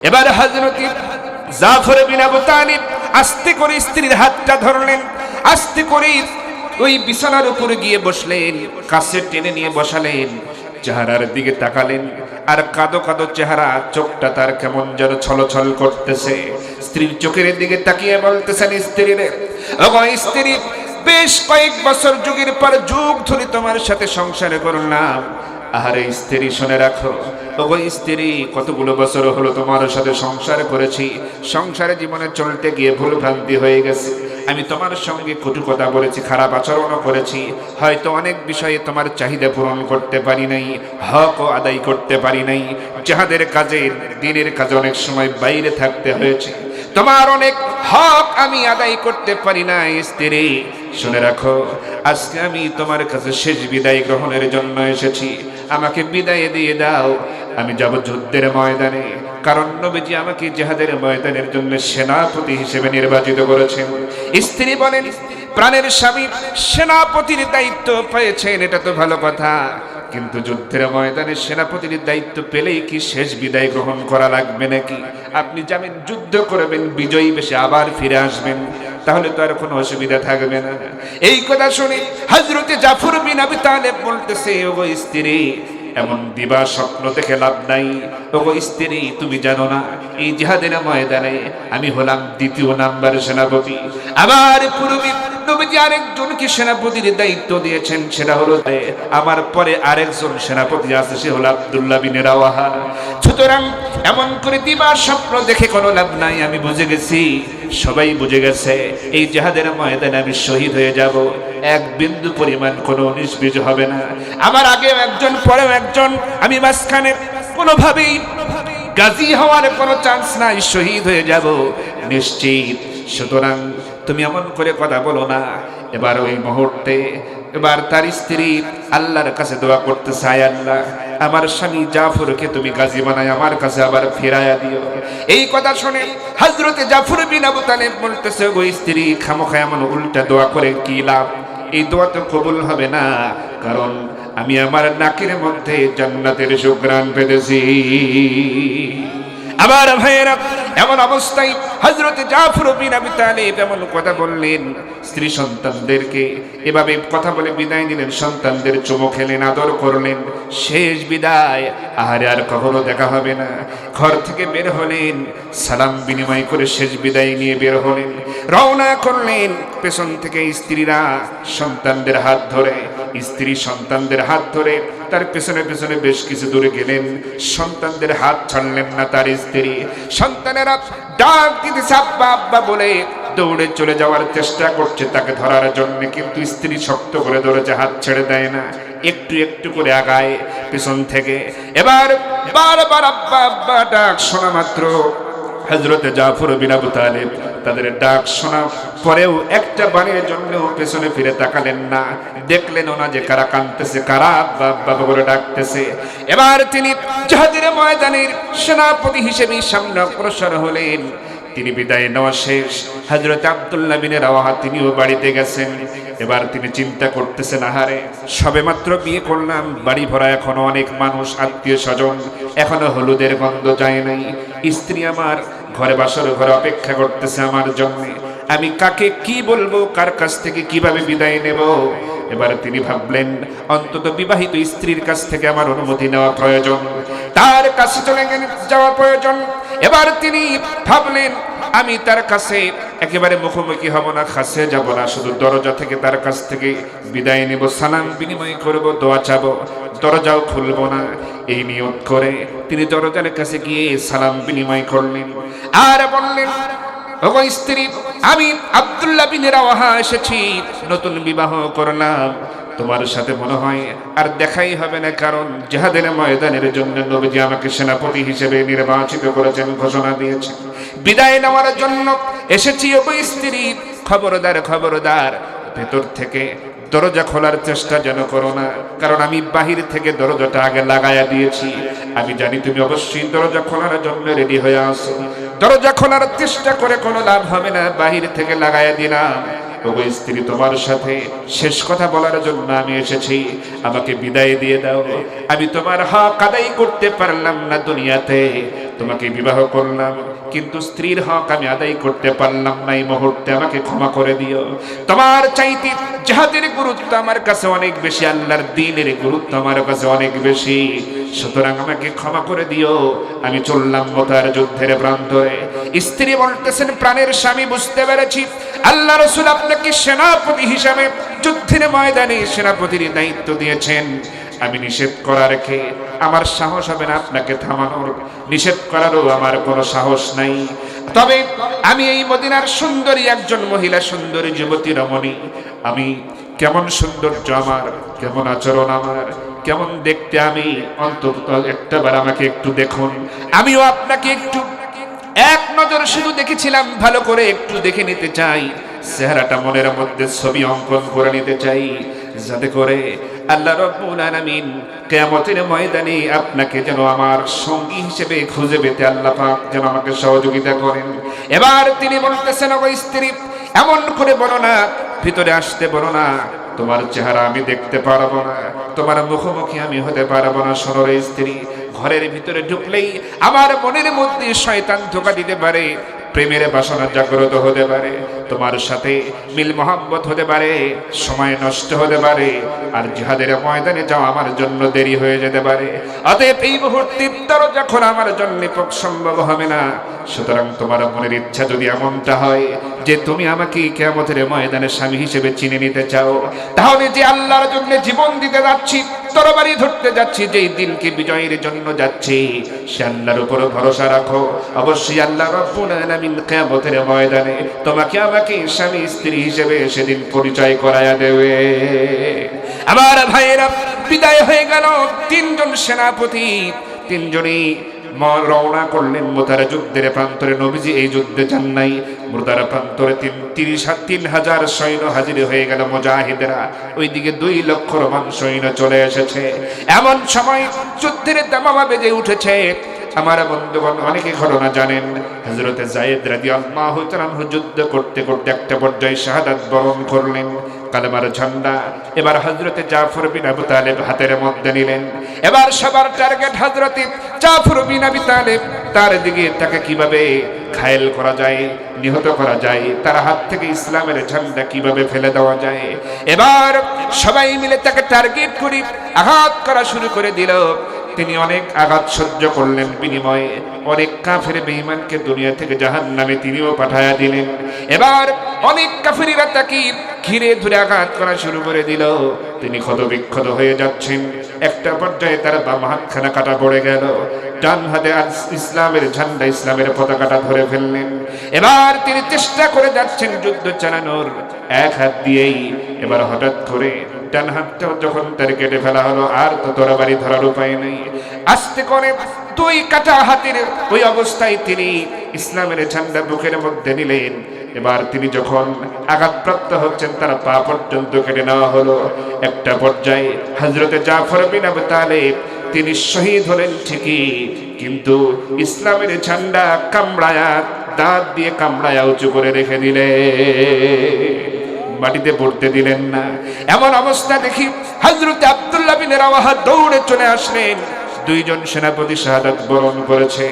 এবার হযরত জাফর বিন আবু তালিব আস্তে করে স্ত্রীর হাতটা ধরলেন, আস্তে করে ওই বিছানার উপরে গিয়ে বসলেন, কাছে টেনে নিয়ে বসালেন, চেহারার দিকে তাকালেন, আর কাদো কাদো চেহারা, চোখটা তার কেমন যেন ছলছল করতেছে। স্ত্রীর চোখের দিকে তাকিয়ে বলতেছেন, স্ত্রী রে, ওগো স্ত্রী, বেশ কয়েক বছর যুগের পর যুগ ধরে তোমার সাথে সংসার করলাম। আহারে স্ত্রী, শুনে রাখো, ওগো স্ত্রী, কতগুলো বছর হলো তোমার সাথে সংসার করেছি, সংসারে জীবনে চলতে গিয়ে ভুল ভ্রান্তি হয়ে গেছে। আমি তোমার সঙ্গে কটু কথা বলেছি, খারাপ আচরণও করেছি, হয়তো অনেক বিষয়ে তোমার চাহিদা পূরণ করতে পারি নাই, হকও আদায় করতে পারি নাই। যাহাদের কাজে, দিনের কাজে অনেক সময় বাইরে থাকতে হয়েছে, তোমার অনেক হক আমি আদায় করতে পারি না। স্ত্রী, শুনে রাখো, আজকে আমি তোমার কাছে শেষ বিদায় গ্রহণের জন্য এসেছি, আমাকে বিদায় দিয়ে দাও। আমি যাব যুদ্ধের ময়দানে, কারণ নবীজি আমাকে জিহাদের ময়দানের জন্য সেনাপতি হিসেবে নির্বাচিত করেছেন। স্ত্রী বলেন, প্রাণের স্বামী সেনাপতির দায়িত্ব পেয়েছেন, এটা তো ভালো কথা, কিন্তু যুদ্ধের ময়দানে সেনাপতির দায়িত্ব পেলেই কি শেষ বিদায় গ্রহণ করা লাগবে নাকি? আপনি যাবেন, যুদ্ধ করবেন, বিজয়ী বেশে আবার ফিরে আসবেন, তাহলে তো আর কোনো অসুবিধা থাকবে না। এই কথা শুনে হযরত জাফর বিন আবি তালিব বলতেছে, ওগো স্ত্রী, এমন দিবা স্বপ্ন দেখে লাভ নাই। ওগো স্ত্রী, তুমি জানো না, এই জিহাদের ময়দানে আমি হলাম দ্বিতীয় নাম্বার সেনাপতি। আমার পূর্বে নবীজি আরেকজনকে সেনাপতির দায়িত্ব দিয়েছেন, সেটা হলো আমার পরে আরেকজন সেনাপতি আছে, সে হলো আব্দুল্লাহ বিন রাওয়াহা। সুতরাং এমন করে দিবা স্বপ্ন দেখে কোনো লাভ নাই। আমি বুঝে গেছি, সবাই বুঝে গেছে, এই জিহাদের ময়দানে আমি শহীদ হয়ে যাব, এক বিন্দু পরিমাণ কোনো নিষ্বিজ হবে না। আমার আগে একজন, পরেও একজন, আমি মাঝখানে কোনোভাবেই গাজী হওয়ার কোনো চান্স নাই, শহীদ হয়ে যাব নিশ্চিত। সুতরাং তুমি এমন করে কথা বলো না। এবার ওই মুহূর্তে এবার তার স্ত্রী আল্লাহর কাছে দোয়া করতে চায়, আল্লাহ, আমার স্বামী জাফরকে তুমি গাজী বানায় আমার কাছে আবার ফিরাইয়া দিও। এই কথা শুনে হযরত জাফর বিন আবু তালিব বলতেছে, গো স্ত্রী, খামোখা এমন উল্টা দোয়া করে কি লাভ? এই দোয়া তো কবুল হবে না, কারণ আমি আমার নাকের মধ্যে জান্নাতের সুঘ্রাণ পেতেছি। আবার ভাইয়েরা, এমন অবস্থায় হযরত জাফর বিন আবি তালিব এমন কথা বললেন, স্ত্রী সন্তানদেরকে এভাবে কথা বলে বিদায় নিলেন, সন্তানদের চুমো খেলেন, আদর করলেন, শেষ বিদায়। আহারে, আর কখনো দেখা হবে না। ঘর থেকে বের হলেন, সালাম বিনিময় করে শেষ বিদায় নিয়ে বের হলেন, রওনা করলেন। পেছন থেকে স্ত্রীরা সন্তানদের হাত ধরে, স্ত্রী সন্তানদের হাত ধরে তার পেছনে পেছনে বেশ কিছু দূরে গেলেন, সন্তানদের হাত ছাড়লেন না তার স্ত্রী। সন্তানেরা ডাক দিতেছে আব্বা আব্বা বলে দৌড়ে চলে যাওয়ার চেষ্টা করছে তাকে ধরার জন্য, কিন্তু স্ত্রী শক্ত করে ধরেছে, হাত ছেড়ে দেয় না, একটু একটু করে আগায় পেছন থেকে। এবার বারবার আব্বা আব্বা ডাক শোনা মাত্র হযরত জাফর বিন আবু তালিব তাদের ডাক শোনা পরেও একটা বারের জন্য পেছনে ফিরে তাকালেন না, দেখলেন না যে কারা কাঁদতেছে, কারা আব্বা বলে ডাকতেছে। এবার তিনি জিহাদের ময়দানের সেনাপতি হিসেবে সামনে অগ্রসর হলেন। তিনি বিদায় নেওয়া শেষ, হযরত আব্দুল্লাহ বিন রাওয়াহা তিনিও বাড়িতে গেছেন। এবার তিনি চিন্তা করতেছেন, আহারে, সবেমাত্র বিয়ে করলাম, বাড়ি ভরা এখনো অনেক মানুষ, আত্মীয় স্বজন, এখনো হলুদের গন্ধ যায় নাই। স্ত্রী আমার ঘরে, বাসর ঘরে অপেক্ষা করতেছে আমার জন্য। আমি কাকে কি বলবো, কার কাছ থেকে কিভাবে বিদায় নেব? এবার তিনি ভাবলেন, অন্তত বিবাহিত স্ত্রীর কাছ থেকে আমার অনুমতি নেওয়া প্রয়োজন, তার কাছে চলে যাওয়া প্রয়োজন। এবার তিনি ভাবলেন, আমি তার কাছে একেবারে মুখোমুখি হব না, কাছে যাব না, শুধু দরজা থেকে তার কাছ থেকে বিদায় নেব, সালাম বিনিময় করব, দোয়া চাবো, দরজাও খুলবো না। এই নিয়ত করে তিনি দরজার কাছে গিয়ে সালাম বিনিময় করলেন আর বললেন, ওগো স্ত্রী, আমি আব্দুল্লাহ বিন রাওয়াহা এসেছি, নতুন বিবাহ করলাম, তোমার সাথে মনে হয় আর দেখাই হবে না, কারণ জিহাদের ময়দানের জন্য নবীজি আমাকে সেনাপতি হিসেবে নির্বাচিত করেছেন, ঘোষণা দিয়েছেন। বিদায় নেওয়ার জন্য এসেছি। ওগো স্ত্রী, খবরদার খবরদার, ভেতর থেকে দরজা খোলার চেষ্টা যেন করো না, কারণ আমি বাহির থেকে দরজাটা আগে লাগাইয়া দিয়েছি। আমি জানি তুমি অবশ্যই দরজা খোলার জন্য রেডি হয়ে আসো। দরজা খোলার চেষ্টা করে কোনো লাভ হবে না, বাহির থেকে লাগাইয়া দিলাম। ওগো স্ত্রী, তোমার সাথে শেষ কথা বলার জন্য আমি এসেছি, আমাকে বিদায় দিয়ে দাও। আমি তোমার হক আদায় করতে পারলাম না দুনিয়াতে, তোমাকে বিবাহ করলাম, কিন্তু স্ত্রীর হক আমি আদায় করতে পারলাম না, এই মুহূর্তে আমাকে ক্ষমা করে দিও। তোমার চাইতে জিহাদের গুরুত্ব আমার কাছে অনেক বেশি, আল্লাহর দ্বীনের গুরুত্ব আমার কাছে অনেক বেশি, সুতরাং আমাকে ক্ষমা করে দিও। আমি চললাম মুতার যুদ্ধের প্রান্তরে। স্ত্রী বলতেছেন, প্রাণের স্বামী, বুঝতে পেরেছি আল্লাহ রাসূল আপনাকে সেনাপতি হিসাবে যুদ্ধের ময়দানে সেনাপতির দায়িত্ব দিয়েছেন। আমি নিষেধ করা রেখে আমার সাহস হবে না আপনাকে থামানোর, নিষেধ করারও আমার কোনো সাহস নাই। তবে আমি এই মদিনার সুন্দরী একজন মহিলা, সুন্দরী যুবতী রমণী, আমি কেমন সৌন্দর্য আমার, কেমন আচরণ আমার, কেমন দেখতে আমি, অন্তত একটাবার আমাকে একটু দেখুন। আমিও আপনাকে একটু এক নজর শুধু দেখেছিলাম, ভালো করে একটু দেখে নিতে চাই, চেহারাটা মনের মধ্যে ছবি অঙ্কন করে নিতে চাই, যাতে করে আল্লাহ রাব্বুল আলামিন কিয়ামতের ময়দানে আপনাকে যেন আমার সঙ্গী হিসেবে খুঁজে পেতে আল্লাহ পাক যেন আমাকে সহযোগিতা করেন। এবার তিনি বলতেছেন, ওই স্ত্রী, এমন করে বলো না, ভিতরে আসতে বলো না, তোমার চেহারা আমি দেখতে পারবো না, তোমার মুখোমুখি আমি হতে পারবো না। শোনো রে স্ত্রী, ঘরের ভিতরে ঢুকলেই আমার মনের মধ্যে শয়তান ধোঁকা দিতে পারে, প্রেমের বাসনা জাগ্রত হতে পারে, তোমার সাথে মিল মোহাব্বত হতে পারে, সময় নষ্ট হতে পারে, আর জিহাদের ময়দানে যাওয়া আমার জন্য দেরি হয়ে যেতে পারে। অতএব এই মুহূর্তে দরজা খোলা আমার জন্য সম্ভব হবে না। সুতরাং তোমার মনের ইচ্ছা যদি এমনটা হয় যে তুমি আমাকে কিয়ামতের ময়দানে স্বামী হিসেবে চিনে নিতে চাও, তাহলে যে আল্লাহর জন্য জীবন দিতে যাচ্ছি, তরবারি ধরতে যাচ্ছি, যেই দিনকে বিজয়ের জন্য যাচ্ছি, সে আল্লাহর উপর ভরসা রাখো। অবশ্যই আল্লাহ রাব্বুল আলামিন কিয়ামতের ময়দানে তোমাকে আমাকে স্বামী স্ত্রী হিসেবে সেদিন পরিচয় করায়া দেবে। আমার ভাইয়েরা, বিদায় হয়ে গেল তিনজন সেনাপতি, তিনজনই রওনা করলেন মুতার যুদ্ধের প্রান্তরে। নবীজি এই যুদ্ধে যান নাই, মুতার প্রান্তরে ৩০০০ সৈন্য হাজির হয়ে গেল মুজাহিদরা, ওইদিকে ২ লক্ষ রোমান সৈন্য চলে এসেছে। এমন সময় যুদ্ধের দামামা বেজে উঠেছে। আমার বন্ধুগণ, অনেকে ঘটনা জানেন, হযরতে যায়েদ রাদিয়াল্লাহু তাআলা যুদ্ধ করতে করতে একটা পর্যায়ে শাহাদাত বরণ করলেন। কালেমার ঝান্ডা এবার হযরতে জাফর বিন আবু তালেব হাতের মধ্যে নিলেন। এবার সবার টার্গেট হযরতে জাফর বিন আবু তালেব, তার দিকে তাকে কিভাবে ঘায়েল করা যায়, নিহত করা যায়, তার হাত থেকে ইসলামের ঝান্ডা কিভাবে ফেলে দেওয়া যায়। এবার সবাই মিলে তাকে টার্গেট করে আঘাত করা শুরু করে দিল। তিনি অনেক আঘাত সহ্য করলেন, বিনিময়ে অনেক কাফের বেঈমানকে দুনিয়া থেকে জাহান্নামে তিনিও পাঠায়া দিলেন। এবার অনেক কাফেররা তাকে ঘিরে ধরে আঘাত করা শুরু করে দিল। তিনি ক্ষতবিক্ষত হয়ে যাচ্ছেন। একটা পর্যায়ে তার বাম হাতখানা কাটা পড়ে গেল, ডান হাতে ইসলামের ঝান্ডা, ইসলামের পতাকাটা ধরে ফেললেন। এবার তিনি চেষ্টা করে যাচ্ছেন যুদ্ধ চালানোর এক হাত দিয়েই। এবার হঠাৎ করে ডান হাতটাও যখন তার কেটে ফেলা হলো, আর তো তরবারি ধরার উপায় নেই। আস্তে করে 2 কাটা হাতের ওই অবস্থায় তিনি ইসলামের ঝান্ডা বুকের মধ্যে নিলেন। এবার তিনি যখন আঘাতপ্রাপ্ত হচ্ছেন, তার পা পর্যন্ত কেটে নেওয়া হলো। একটা পর্যায়ে হযরতে জাফর বিন আবু তালেব তিনি শহীদ হলেন ঠিকই, কিন্তু ইসলামের ঝান্ডা কামড়ায়া, দাঁত দিয়ে কামড়ায়া উঁচু করে রেখে দিলেন, মাটিতে পড়তে দিলেন না। এমন অবস্থা দেখি হযরতে আব্দুল্লাহ বিন রাওয়াহা দৌড়ে চলে আসলেন। 2 জন সেনাপতি শাহাদাত বরণ করেছে।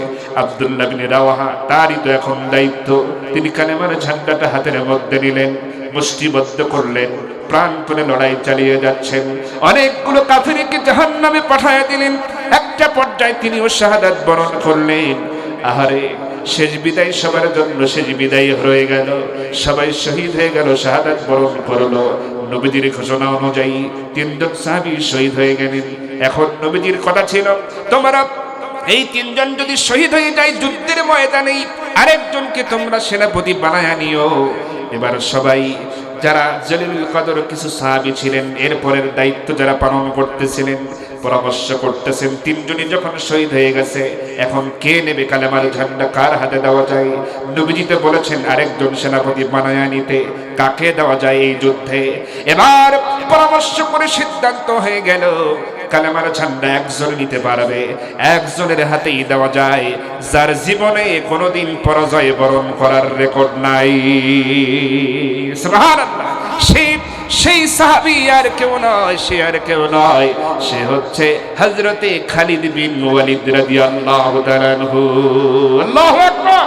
আব্দুল্লাহ বিন রাওয়াহা, তারই তো এখন দায়িত্ব, তিনি কালেমার ঝান্ডাটা হাতের মধ্যে নিলেন, মুষ্টিবদ্ধ করলেন, প্রাণপণে লড়াই চালিয়ে যাচ্ছেন। অনেকগুলো কাফিরকে জাহান্নামে পাঠায়া দিলেন। একটা পর্যায়ে তিনিও শাহাদাত বরণ করলেন। আহারে, শেষ বিদায় সবার জন্য শেষ বিদায় হয়ে গেল, সবাই শহীদ হয়ে গেল, শাহাদাত বরণ করলো। নবীজির ঘোষণা অনুযায়ী 3 জন সাহাবী শহীদ হয়ে গেলেন। এখন নবীজির কথা ছিল, তোমরা এই 3 জন যদি শহীদ হয়ে যায় যুদ্ধের ময়দানে, আরেকজনকে তোমরা সেনাপতি বানায়া নিও। এবার সবাই যারা জলিলুল কদর কিছু সাহাবী ছিলেন, এরপরের দায়িত্ব যারা পালন করতেছিলেন, পরামর্শ করতেছেন, 3 জনই যখন শহীদ হয়ে গেছে, এখন কে নেবে কালেমার ঝান্ডা, কার হাতে দেওয়া যায়? নবীজি তো বলেছেন আরেকজন সেনাপতি বানায়া নিতে, কাকে দেওয়া যায় এই যুদ্ধে? এবার পরামর্শ করে সিদ্ধান্ত হয়ে গেল, কালেমার ঝান্ডা একজন নিতে পারবে, একজনের হাতেই দেওয়া যায়, যার জীবনে কোনোদিন পরাজয় বরণ করার রেকর্ড নাই। সুবহানাল্লাহ। সেই সাহাবী আর কেউ নয়, সে আর কেউ নয়, সে হচ্ছে হযরতে খালিদ বিন ওয়ালিদ রাদিয়াল্লাহু তাআলা আনহু। আল্লাহু আকবার।